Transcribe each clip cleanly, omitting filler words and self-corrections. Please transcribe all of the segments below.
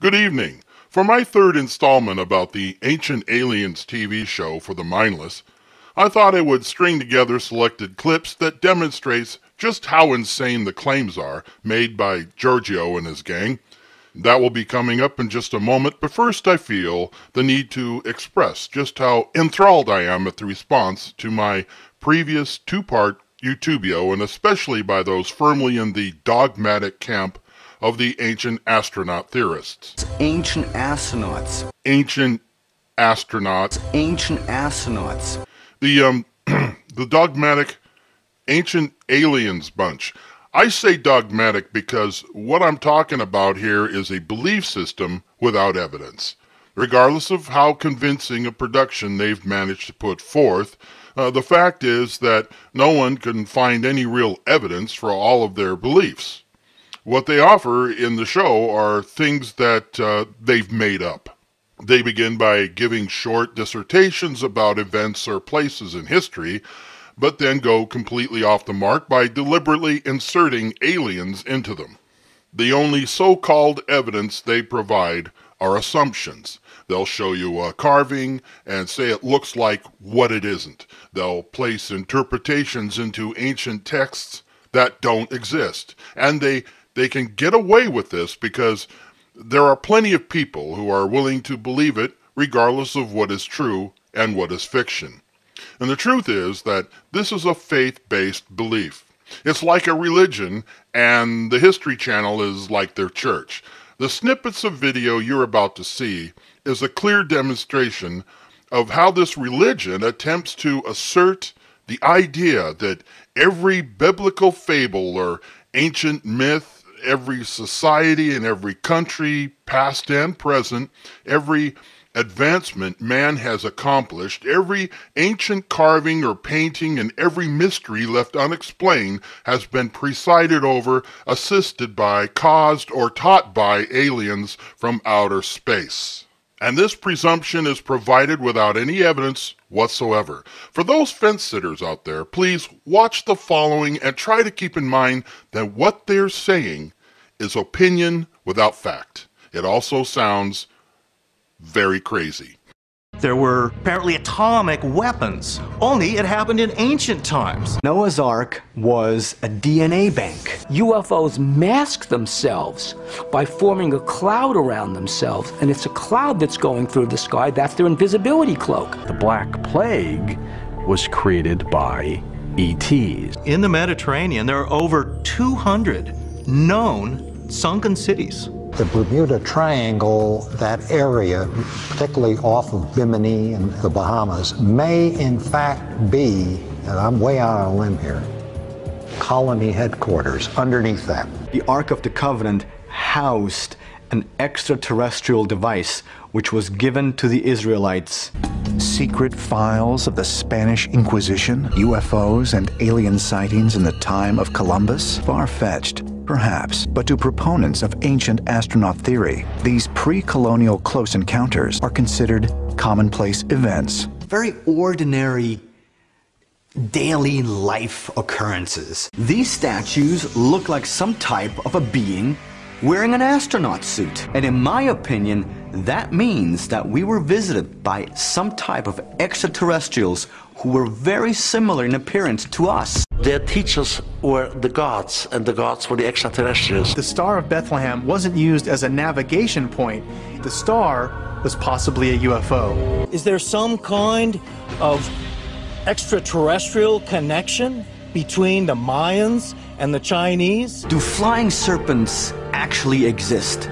Good evening. For my third installment about the Ancient Aliens TV show for the mindless, I thought I would string together selected clips that demonstrates just how insane the claims are made by Giorgio and his gang. That will be coming up in just a moment, but first I feel the need to express just how enthralled I am at the response to my previous two-part YouTubio, and especially by those firmly in the dogmatic camp of the ancient astronaut theorists. Ancient astronauts. Ancient astronauts. Ancient astronauts. The dogmatic ancient aliens bunch. I say dogmatic because what I'm talking about here is a belief system without evidence. Regardless of how convincing a production they've managed to put forth, the fact is that no one can find any real evidence for all of their beliefs. What they offer in the show are things that they've made up. They begin by giving short dissertations about events or places in history, but then go completely off the mark by deliberately inserting aliens into them. The only so-called evidence they provide are assumptions. They'll show you a carving and say it looks like what it isn't. They'll place interpretations into ancient texts that don't exist. And they can get away with this because there are plenty of people who are willing to believe it regardless of what is true and what is fiction. And the truth is that this is a faith-based belief. It's like a religion, and the History Channel is like their church. The snippets of video you're about to see is a clear demonstration of how this religion attempts to assert the idea that every biblical fable or ancient myth, every society in every country, past and present, every advancement man has accomplished, every ancient carving or painting, and every mystery left unexplained has been presided over, assisted by, caused, or taught by aliens from outer space. And this presumption is provided without any evidence whatsoever. For those fence-sitters out there, please watch the following and try to keep in mind that what they're saying is opinion without fact. It also sounds very crazy. There were apparently atomic weapons, only it happened in ancient times. Noah's Ark was a DNA bank. UFOs mask themselves by forming a cloud around themselves, and it's a cloud that's going through the sky. That's their invisibility cloak. The Black Plague was created by ETs. In the Mediterranean, there are over 200 known sunken cities. The Bermuda Triangle, that area, particularly off of Bimini and the Bahamas, may in fact be, and I'm way out on a limb here, colony headquarters underneath that. The Ark of the Covenant housed an extraterrestrial device which was given to the Israelites. Secret files of the Spanish Inquisition, UFOs and alien sightings in the time of Columbus? Far-fetched, perhaps, but to proponents of ancient astronaut theory, these pre-colonial close encounters are considered commonplace events. Very ordinary daily life occurrences. These statues look like some type of a being wearing an astronaut suit. And in my opinion, that means that we were visited by some type of extraterrestrials who were very similar in appearance to us. Their teachers were the gods, and the gods were the extraterrestrials. The Star of Bethlehem wasn't used as a navigation point. The star was possibly a UFO. Is there some kind of extraterrestrial connection between the Mayans and the Chinese? Do flying serpents actually exist?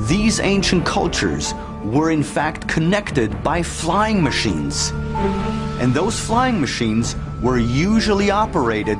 These ancient cultures were in fact connected by flying machines. And those flying machines were usually operated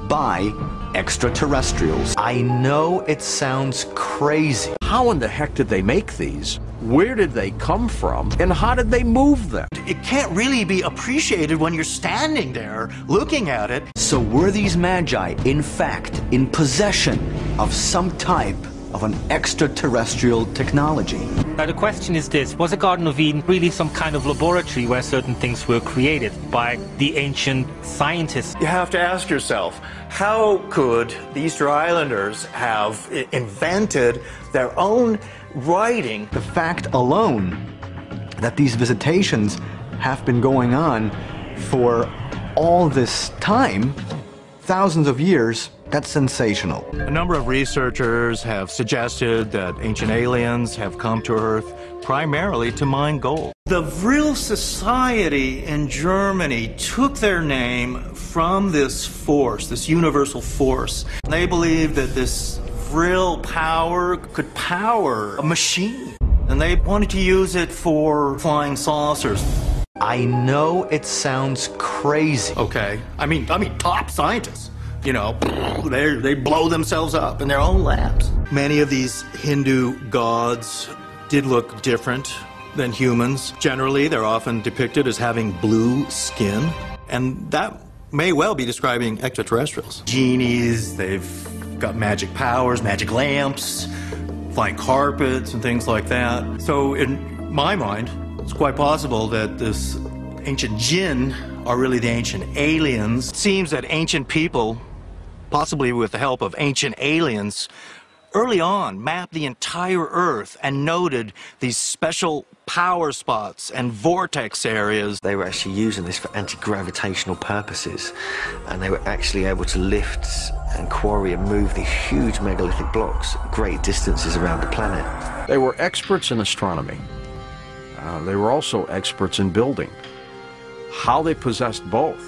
by extraterrestrials. I know it sounds crazy. How in the heck did they make these? Where did they come from? And how did they move them? It can't really be appreciated when you're standing there looking at it. So were these magi in fact in possession of some type of an extraterrestrial technology. Now the question is this: was the Garden of Eden really some kind of laboratory where certain things were created by the ancient scientists? You have to ask yourself, how could the Easter Islanders have invented their own writing? The fact alone that these visitations have been going on for all this time, thousands of years, that's sensational. A number of researchers have suggested that ancient aliens have come to Earth primarily to mine gold. The Vril Society in Germany took their name from this force, this universal force. They believed that this Vril power could power a machine, and they wanted to use it for flying saucers. I know it sounds crazy. Okay, I mean top scientists. You know, they blow themselves up in their own labs. Many of these Hindu gods did look different than humans. Generally, they're often depicted as having blue skin, and that may well be describing extraterrestrials. Genies, they've got magic powers, magic lamps, flying carpets, and things like that. So in my mind, it's quite possible that this ancient jinn are really the ancient aliens. It seems that ancient people, possibly with the help of ancient aliens, early on mapped the entire Earth and noted these special power spots and vortex areas. They were actually using this for anti-gravitational purposes, and they were actually able to lift and quarry and move these huge megalithic blocks great distances around the planet. They were experts in astronomy. They were also experts in building. How they possessed both,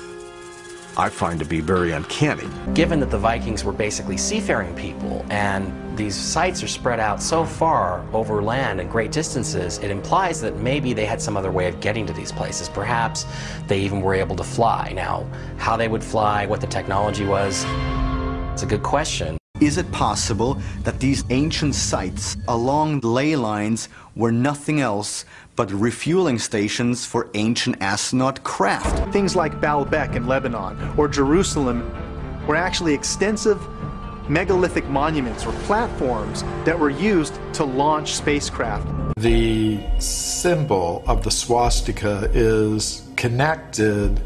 I find to be very uncanny. Given that the Vikings were basically seafaring people, and these sites are spread out so far over land and great distances, it implies that maybe they had some other way of getting to these places. Perhaps they even were able to fly. Now, how they would fly, what the technology was, it's a good question. Is it possible that these ancient sites along ley lines were nothing else but refueling stations for ancient astronaut craft? Things like Baalbek in Lebanon or Jerusalem were actually extensive megalithic monuments or platforms that were used to launch spacecraft. The symbol of the swastika is connected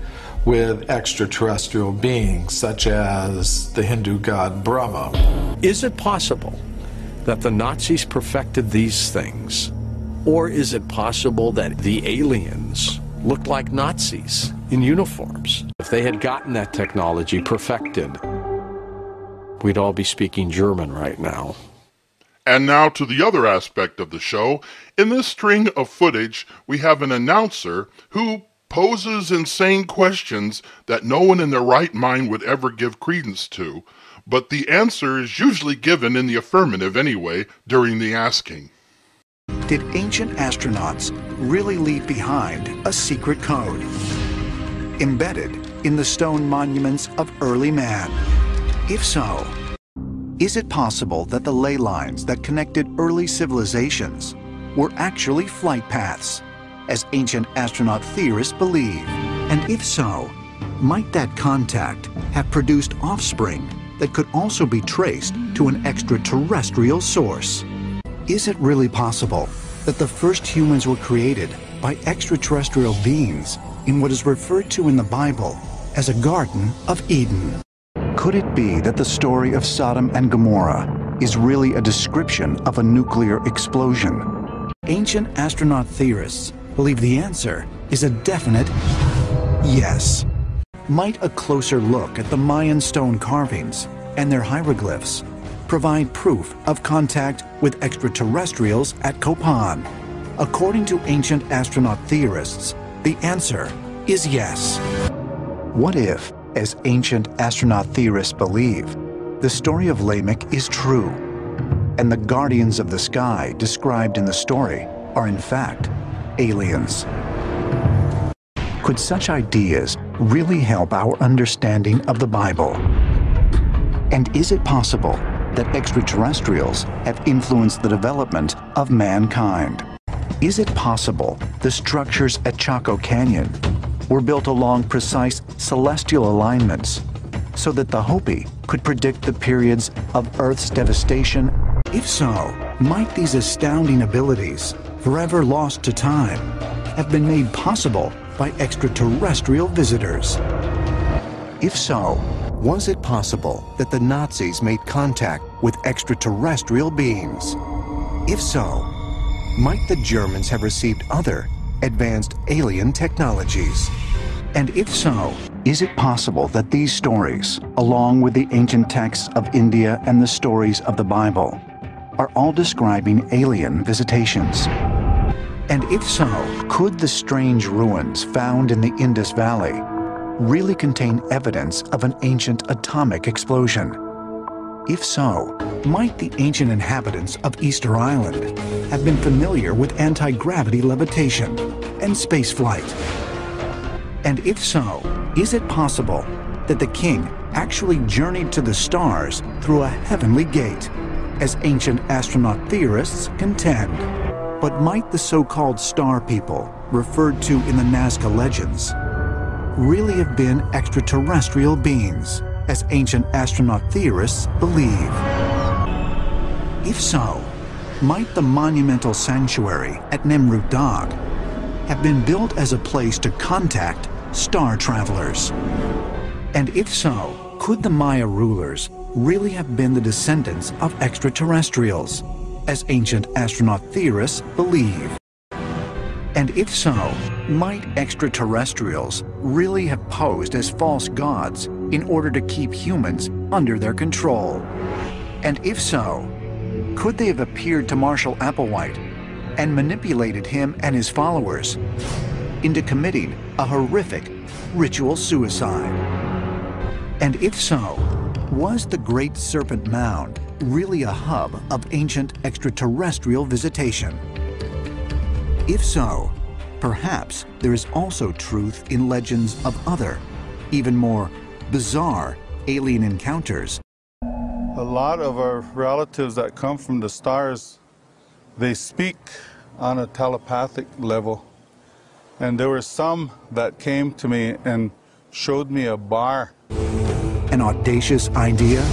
with extraterrestrial beings, such as the Hindu god Brahma. Is it possible that the Nazis perfected these things? Or is it possible that the aliens looked like Nazis in uniforms? If they had gotten that technology perfected, we'd all be speaking German right now. And now to the other aspect of the show. In this string of footage, we have an announcer who poses insane questions that no one in their right mind would ever give credence to, but the answer is usually given in the affirmative anyway during the asking. Did ancient astronauts really leave behind a secret code embedded in the stone monuments of early man? If so, is it possible that the ley lines that connected early civilizations were actually flight paths, as ancient astronaut theorists believe? And if so, might that contact have produced offspring that could also be traced to an extraterrestrial source? Is it really possible that the first humans were created by extraterrestrial beings in what is referred to in the Bible as a Garden of Eden? Could it be that the story of Sodom and Gomorrah is really a description of a nuclear explosion? Ancient astronaut theorists believe the answer is a definite yes. Might a closer look at the Mayan stone carvings and their hieroglyphs provide proof of contact with extraterrestrials at Copan? According to ancient astronaut theorists, the answer is yes. What if, as ancient astronaut theorists believe, the story of Lamech is true, and the guardians of the sky described in the story are in fact aliens? Could such ideas really help our understanding of the Bible? And is it possible that extraterrestrials have influenced the development of mankind? Is it possible the structures at Chaco Canyon were built along precise celestial alignments so that the Hopi could predict the periods of Earth's devastation If so, might these astounding abilities, forever lost to time, have been made possible by extraterrestrial visitors? If so, was it possible that the Nazis made contact with extraterrestrial beings? If so, might the Germans have received other advanced alien technologies? And if so, is it possible that these stories, along with the ancient texts of India and the stories of the Bible, are all describing alien visitations? And if so, could the strange ruins found in the Indus Valley really contain evidence of an ancient atomic explosion? If so, might the ancient inhabitants of Easter Island have been familiar with anti-gravity levitation and space flight? And if so, is it possible that the king actually journeyed to the stars through a heavenly gate, as ancient astronaut theorists contend? But might the so-called star people, referred to in the Nazca legends, really have been extraterrestrial beings, as ancient astronaut theorists believe? If so, might the monumental sanctuary at Nemrut Dog have been built as a place to contact star travelers? And if so, could the Maya rulers really have been the descendants of extraterrestrials, as ancient astronaut theorists believe? And if so, might extraterrestrials really have posed as false gods in order to keep humans under their control? And if so, could they have appeared to Marshall Applewhite and manipulated him and his followers into committing a horrific ritual suicide? And if so, was the Great Serpent Mound really a hub of ancient extraterrestrial visitation? If so, perhaps there is also truth in legends of other, even more bizarre alien encounters. A lot of our relatives that come from the stars, they speak on a telepathic level. And there were some that came to me and showed me a bar. An audacious idea?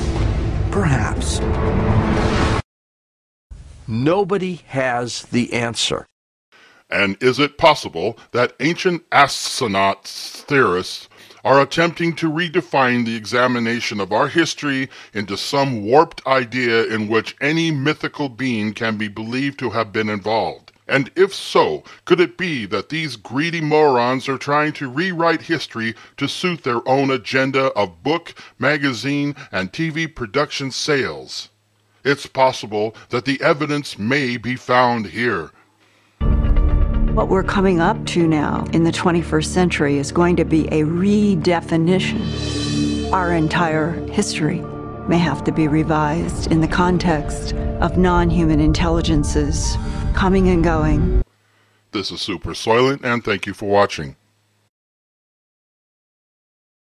Perhaps. Nobody has the answer. And is it possible that ancient astronaut theorists are attempting to redefine the examination of our history into some warped idea in which any mythical being can be believed to have been involved? And if so, could it be that these greedy morons are trying to rewrite history to suit their own agenda of book, magazine, and TV production sales? It's possible that the evidence may be found here. What we're coming up to now in the 21st century is going to be a redefinition. Our entire history may have to be revised in the context of non-human intelligences coming and going. This is Super Soylent, and thank you for watching.